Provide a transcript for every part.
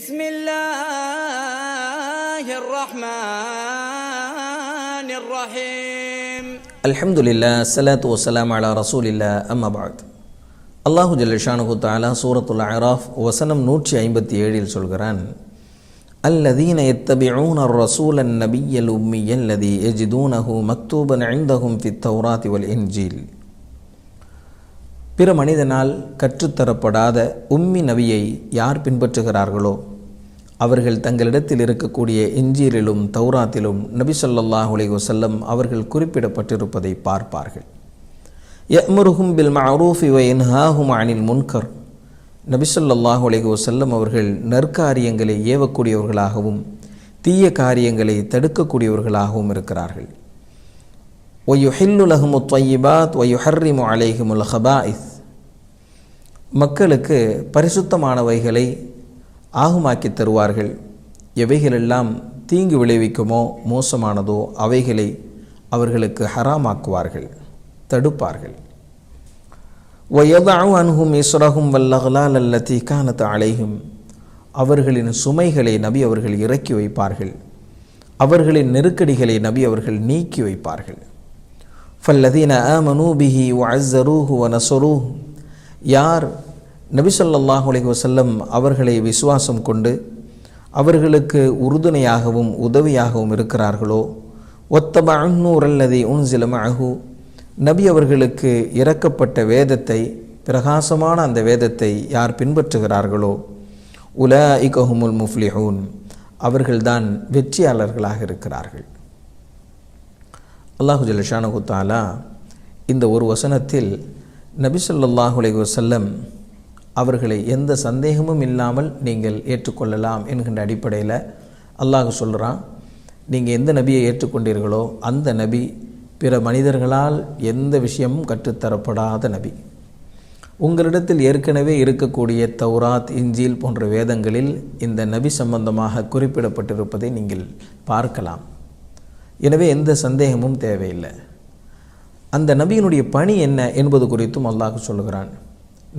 بسم الله الرحمن الرحيم الحمد لله الصلاة والسلام على رسول الله أما بعد அல்லாஹு ஜல்லஷானுஹு தஆலா சூரத்துல் அராஃப் வசனம் 157 சொல்கிறான் الذين يتبعون الرسول النبي الأمي الذي يجدونه مكتوبا عندهم في التوراة والإنجيل. பிற மனிதனால் கற்றுத்தரப்படாத உம்மி நபியை யார் பின்பற்றுகிறார்களோ அவர்கள் தங்களிடத்தில் இருக்கக்கூடிய இன்ஜீலிலும் தௌராத்திலும் நபி ஸல்லல்லாஹு அலைஹி வஸல்லம் அவர்கள் குறிப்பிடப்பட்டிருப்பதை பார்ப்பார்கள். யஅ்முருஹும் பில் மஅரூஃபி வ யன்ஹாஹும் அனில் முன்கர். நபி ஸல்லல்லாஹு அலைஹி வஸல்லம் அவர்கள் நற்காரியங்களை ஏவக்கூடியவர்களாகவும் தீய காரியங்களை தடுக்கக்கூடியவர்களாகவும் இருக்கிறார்கள். வயுஹில்லு லஹுமு த்வய்யிபாத் வயுஹர்ரிமு அலைஹிமுல் ஹபாயிஸ். மக்களுக்கு பரிசுத்தமானவைகளை ஆகுமாக்கி தருவார்கள். எவைகளெல்லாம் தீங்கு விளைவிக்குமோ மோசமானதோ அவைகளை அவர்களுக்கு ஹராமாக்குவார்கள், தடுப்பார்கள். வயதஉ அன்ஹும் இஸ்ரஹும் வல்லக்லால் அல்லதி கானத் அலைஹிம். அவர்களின் சுமைகளை நபி அவர்கள் இறக்கி வைப்பார்கள், அவர்களின் நெருக்கடிகளை நபி அவர்கள் நீக்கி வைப்பார்கள். ஃபல்லதீன ஆமனூ பிஹி வஅஸ்ஸரூஹு வநஸரூஹு. யார் நபி ஸல்லல்லாஹு அலைஹி வஸல்லம் அவர்களை விசுவாசம் கொண்டு அவர்களுக்கு உறுதுணையாகவும் உதவியாகவும் இருக்கிறார்களோ, வத்தபஅன் நூரல்லதி உன்ஸில மஅஹு. நபி அவர்களுக்கு இறக்கப்பட்ட வேதத்தை, பிரகாசமான அந்த வேதத்தை யார் பின்பற்றுகிறார்களோ, உலாஇக ஹுமுல் முஃப்லிஹூன். அவர்கள்தான் வெற்றியாளர்களாக இருக்கிறார்கள். அல்லாஹு ஜல்லஷானஹு தஆலா இந்த ஒரு வசனத்தில் நபி ஸல்லல்லாஹு அலைஹி வஸல்லம் அவர்களை எந்த சந்தேகமும் இல்லாமல் நீங்கள் ஏற்றுக்கொள்ளலாம் என்கின்ற அடிப்படையில் அல்லாஹ் சொல்கிறான், நீங்கள் எந்த நபியை ஏற்றுக்கொண்டீர்களோ அந்த நபி பிற மனிதர்களால் எந்த விஷயமும் கற்றுத்தரப்படாத நபி. உங்களிடத்தில் ஏற்கனவே இருக்கக்கூடிய தௌராத், இன்ஜீல் போன்ற வேதங்களில் இந்த நபி சம்பந்தமாக குறிப்பிடப்பட்டிருப்பதை நீங்கள் பார்க்கலாம். எனவே எந்த சந்தேகமும் தேவையில்லை. அந்த நபியினுடைய பணி என்ன என்பது குறித்தும் அல்லாஹ் சொல்கிறான்.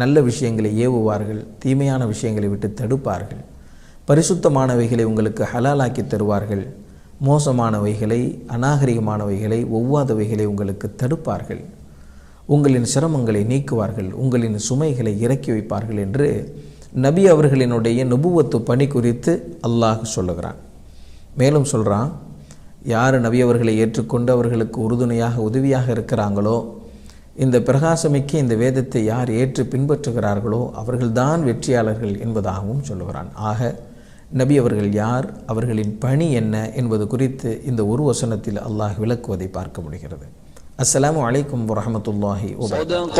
நல்ல விஷயங்களை ஏவுவார்கள், தீமையான விஷயங்களை விட்டு தடுப்பார்கள், பரிசுத்தமானவைகளை உங்களுக்கு ஹலாலாக்கி தருவார்கள், மோசமானவைகளை, அநாகரிகமானவைகளை, ஒவ்வாதவைகளை உங்களுக்கு தடுப்பார்கள், உங்களின் சிரமங்களை நீக்குவார்கள், உங்களின் சுமைகளை இறக்கி வைப்பார்கள் என்று நபி அவர்களினுடைய நுபுவத்து பணி குறித்து அல்லாஹ் சொல்லுகிறான். மேலும் சொல்கிறான், யார் நபி அவர்களை ஏற்றுக்கொண்டு அவர்களுக்கு உறுதுணையாக உதவியாக இருக்கிறாங்களோ, இந்த பிரகாசமிக்க இந்த வேதத்தை யார் ஏற்று பின்பற்றுகிறார்களோ அவர்கள்தான் வெற்றியாளர்கள் என்பதாகவும் சொல்லுகிறான். ஆக நபி அவர்கள் யார், அவர்களின் பணி என்ன என்பது குறித்து இந்த ஒரு வசனத்தில் அல்லாஹ் விளக்குவதை பார்க்க முடிகிறது. அஸ்ஸலாமு அலைக்கும் வரஹ்மத்துல்லாஹி வபரகாத்துஹு.